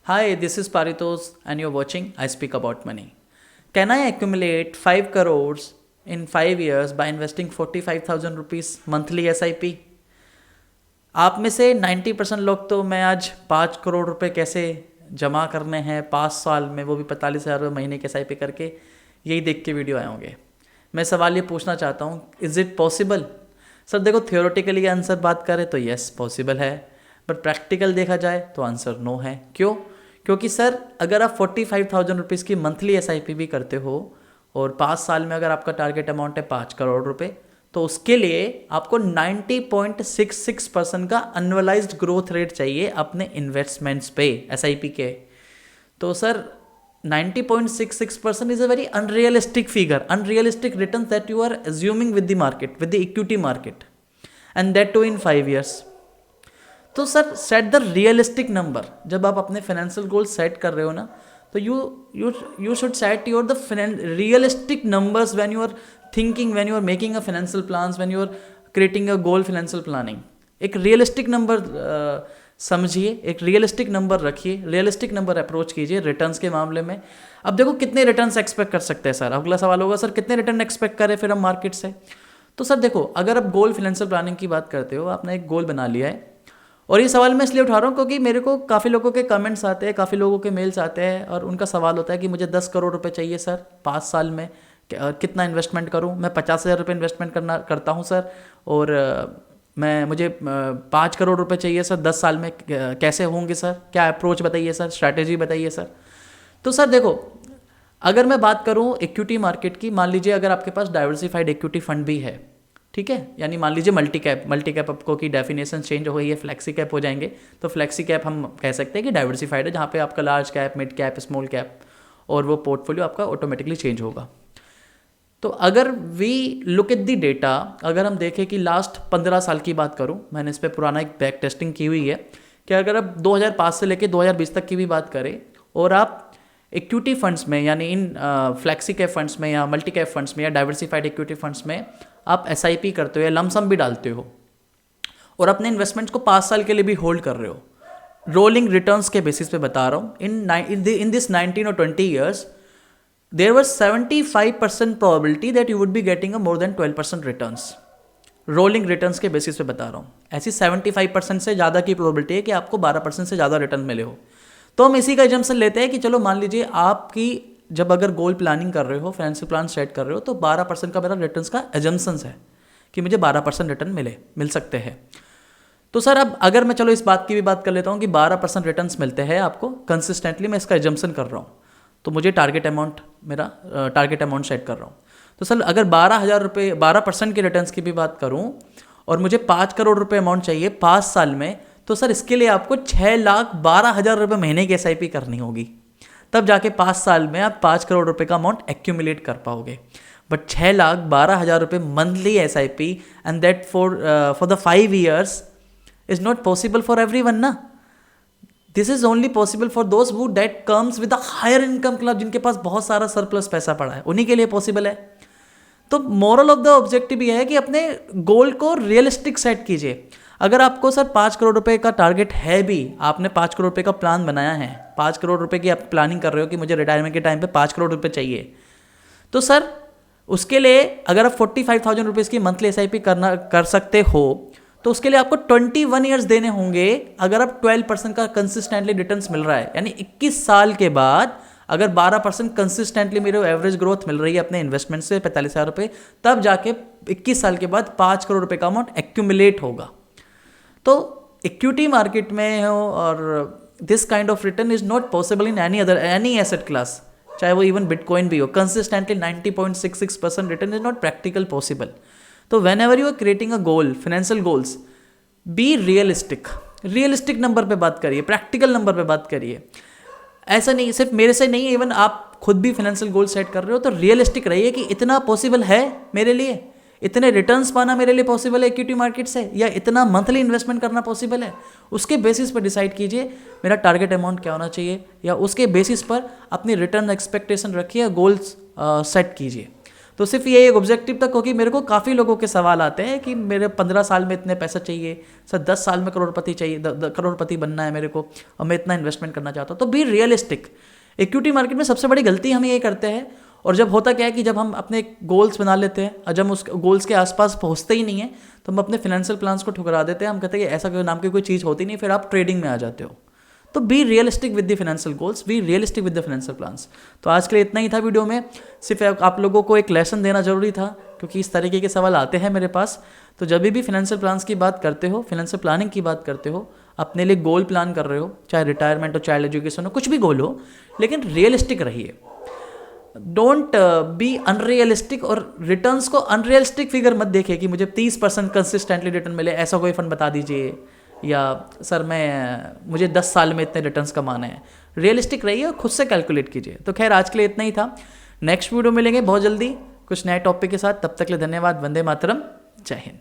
Hi, this is Paritos, and you're watching I Speak About Money. Can I accumulate 5 crores in 5 years by investing 45,000 rupees monthly SIP? आप में से 90% लोग तो मैं आज 5 करोड़ रुपए कैसे जमा करने हैं 5 साल में, वो भी 45,000 रुपये महीने के SIP करके, यही देख के वीडियो आए होंगे। मैं सवाल ये पूछना चाहता हूँ, इज़ इट पॉसिबल? सर देखो, थियोरेटिकली आंसर बात करें तो यस पॉसिबल है, बट प्रैक्टिकल देखा जाए तो आंसर नो है। क्यों? क्योंकि सर अगर आप 45,000 रुपीज़ की मंथली SIP भी करते हो और 5 साल में अगर आपका टारगेट अमाउंट है 5 करोड़ रुपए, तो उसके लिए आपको 90.66% का एनुअलाइज्ड ग्रोथ रेट चाहिए अपने इन्वेस्टमेंट्स पे SIP के। तो sir 90.66% is a very unrealistic figure, unrealistic return that you are assuming with the market, with the equity market, and that too in 5 years। तो sir set the realistic number. जब आप अपने financial goal set कर रहे हो ना, तो you should set your the realistic numbers when you are thinking, when you are making a financial plans, when you are creating a goal financial planning. एक realistic number समझिए, एक realistic number रखिए, realistic number approach कीजिए returns के मामले में। अब देखो कितने रिटर्न्स एक्सपेक्ट कर सकते हैं सर। अगला सवाल होगा सर कितने रिटर्न एक्सपेक्ट करें फिर हम मार्केट से। तो सर देखो, अगर आप गोल फाइनेंशियल प्लानिंग की बात करते हो, आपने एक गोल बना लिया है, और ये सवाल मैं इसलिए उठा रहा हूँ क्योंकि मेरे को काफ़ी लोगों के कमेंट्स आते हैं, काफ़ी लोगों के मेल्स आते हैं, और उनका सवाल होता है कि मुझे 10 करोड़ रुपए चाहिए सर 5 साल में, कितना इन्वेस्टमेंट करूँ? मैं 50,000 रुपये इन्वेस्टमेंट करता हूँ सर, और मुझे 5 करोड़ रुपए चाहिए सर 10 साल में, कैसे होंगे सर? क्या अप्रोच बताइए सर, स्ट्रैटेजी बताइए सर। तो सर देखो, अगर मैं बात करूँ इक्विटी मार्केट की, मान लीजिए अगर आपके पास डाइवर्सिफाइड इक्विटी फंड भी है, ठीक है, यानी मान लीजिए मल्टी कैप आपको की डेफिनेशन चेंज हो गई है, फ्लैक्सी कैप हो जाएंगे। तो फ्लैक्सी कैप हम कह सकते हैं कि डाइवर्सिफाइड है, जहाँ पे आपका large cap, mid cap, small cap, और वो पोर्टफोलियो आपका ऑटोमेटिकली चेंज होगा। तो अगर we look at the data, अगर हम देखें कि लास्ट 15 साल की बात करूं, मैंने इस पर पुराना एक बैक टेस्टिंग की हुई है कि अगर आप 2005 से लेकर 2020 तक की भी बात करें, और आप इक्विटी फंड्स में, यानी इन फ्लैक्सी कैप फंड्स में या मल्टी कैप फंड्स में या डाइवर्सिफाइड इक्विटी फंड्स में आप SIP करते हो या लमसम भी डालते हो, और अपने इन्वेस्टमेंट्स को 5 साल के लिए भी होल्ड कर रहे हो, रोलिंग रिटर्न्स के बेसिस पे बता रहा हूँ, इन दिस 19 और 20 years there was 75% probability that you would be getting a more than 12% returns। Rolling returns के बेसिस पे बता रहा हूँ। ऐसी 75% से ज़्यादा की प्रोबेबिलिटी है कि आपको 12% से ज़्यादा रिटर्न मिले हो। तो हम इसी का एजम्पशन लेते हैं कि चलो मान लीजिए आपकी जब अगर गोल प्लानिंग कर रहे हो, फाइनेंशियल प्लान सेट कर रहे हो, तो 12% का मेरा रिटर्न्स का एजम्पशंस है कि मुझे 12% रिटर्न मिल सकते हैं। तो सर अब अगर मैं चलो इस बात की भी बात कर लेता हूँ कि 12% रिटर्न्स मिलते हैं आपको कंसिस्टेंटली, मैं इसका एजम्पशन कर रहा हूँ, तो मुझे टारगेट अमाउंट सेट कर रहा हूँ। तो सर अगर 12,000 रुपये 12% के रिटर्न्स की भी बात करूँ और मुझे 5 करोड़ रुपए अमाउंट चाहिए 5 साल में, तो सर इसके लिए आपको 6,12,000 रुपये महीने की SIP करनी होगी, तब जाके 5 साल में आप 5 करोड़ रुपए का अमाउंट एक्यूमुलेट कर पाओगे। बट 6,12,000 रुपये monthly SIP and that for the 5 years is not possible for everyone ना। This is only possible for those who that comes with a higher income club, जिनके पास बहुत सारा सरप्लस पैसा पड़ा है, उन्हीं के लिए पॉसिबल है। तो मोरल ऑफ द ऑब्जेक्टिव ये है कि अपने गोल को रियलिस्टिक सेट कीजिए। अगर आपको सर 5 करोड़ रुपए का टारगेट है भी, आपने 5 करोड़ रुपए का प्लान बनाया है, 5 करोड़ रुपए की आप प्लानिंग कर रहे हो कि मुझे रिटायरमेंट के टाइम पे 5 करोड़ रुपए चाहिए, तो सर उसके लिए अगर आप 45,000 रुपीज़ की मंथली SIP कर सकते हो, तो उसके लिए आपको 21 years देने होंगे। अगर आप 12% का कंसिस्टेंटली रिटर्न्स मिल रहा है, यानी 21 साल के बाद अगर 12% कंसिस्टेंटली मेरे एवरेज ग्रोथ मिल रही है अपने इन्वेस्टमेंट से 45,000 रुपये, तब जाके 21 साल के बाद 5 करोड़ रुपए का अमाउंट एक्यूमुलेट होगा। तो इक्विटी मार्केट में हो, और this kind of return is not possible in any asset class, चाहे वो इवन बिटकॉइन भी हो। Consistently 90.66% return is not practical possible. तो whenever you are creating a goal, financial goals, be realistic number पे बात करिए, practical number पे बात करिए। ऐसा नहीं सिर्फ मेरे से नहीं, इवन आप खुद भी फाइनेंशियल गोल सेट कर रहे हो तो रियलिस्टिक रहिए कि इतना पॉसिबल है मेरे लिए, इतने रिटर्न्स पाना मेरे लिए पॉसिबल है इक्विटी मार्केट से, या इतना मंथली इन्वेस्टमेंट करना पॉसिबल है। उसके बेसिस पर डिसाइड कीजिए मेरा टारगेट अमाउंट क्या होना चाहिए, या उसके बेसिस पर अपनी रिटर्न एक्सपेक्टेशन रखिए, गोल्स सेट कीजिए। तो सिर्फ ये एक ऑब्जेक्टिव तक हो कि मेरे को काफ़ी लोगों के सवाल आते हैं कि मेरे 15 साल में इतने पैसा चाहिए सर, 10 साल में करोड़पति चाहिए, करोड़पति बनना है मेरे को और मैं इतना इन्वेस्टमेंट करना चाहता हूँ। तो बी रियलिस्टिक। इक्विटी मार्केट में सबसे बड़ी गलती हम ये करते हैं, और जब होता क्या है कि जब हम अपने गोल्स बना लेते हैं और जब हम उस गोल्स के आसपास पहुँचते ही नहीं है तो हम अपने फाइनेंशियल प्लान्स को ठुकरा देते हैं। हम कहते हैं कि ऐसा कोई नाम की कोई चीज़ होती नहीं, फिर आप ट्रेडिंग में आ जाते हो। तो be realistic with the financial goals, be realistic with the financial plans. तो आज के लिए इतना ही था वीडियो में, सिर्फ आप लोगों को एक लेसन देना जरूरी था क्योंकि इस तरीके के सवाल आते हैं मेरे पास। तो जब भी फाइनेंशियल प्लान्स की बात करते हो, फाइनेंशियल प्लानिंग की बात करते हो, अपने लिए गोल प्लान कर रहे हो, चाहे रिटायरमेंट हो, चाइल्ड एजुकेशन हो, कुछ भी गोल हो, लेकिन रियलिस्टिक रहिए। डोंट बी अनरियलिस्टिक, और रिटर्न्स को अनरियलिस्टिक फिगर मत देखिए कि मुझे 30% कंसिस्टेंटली रिटर्न मिले, ऐसा कोई फंड बता दीजिए, या सर मुझे 10 साल में इतने रिटर्न्स कमाने हैं। रियलिस्टिक रहिए और खुद से कैलकुलेट कीजिए। तो खैर आज के लिए इतना ही था, नेक्स्ट वीडियो मिलेंगे बहुत जल्दी कुछ नए टॉपिक के साथ। तब तक के लिए धन्यवाद। वंदे मातरम, जय हिंद।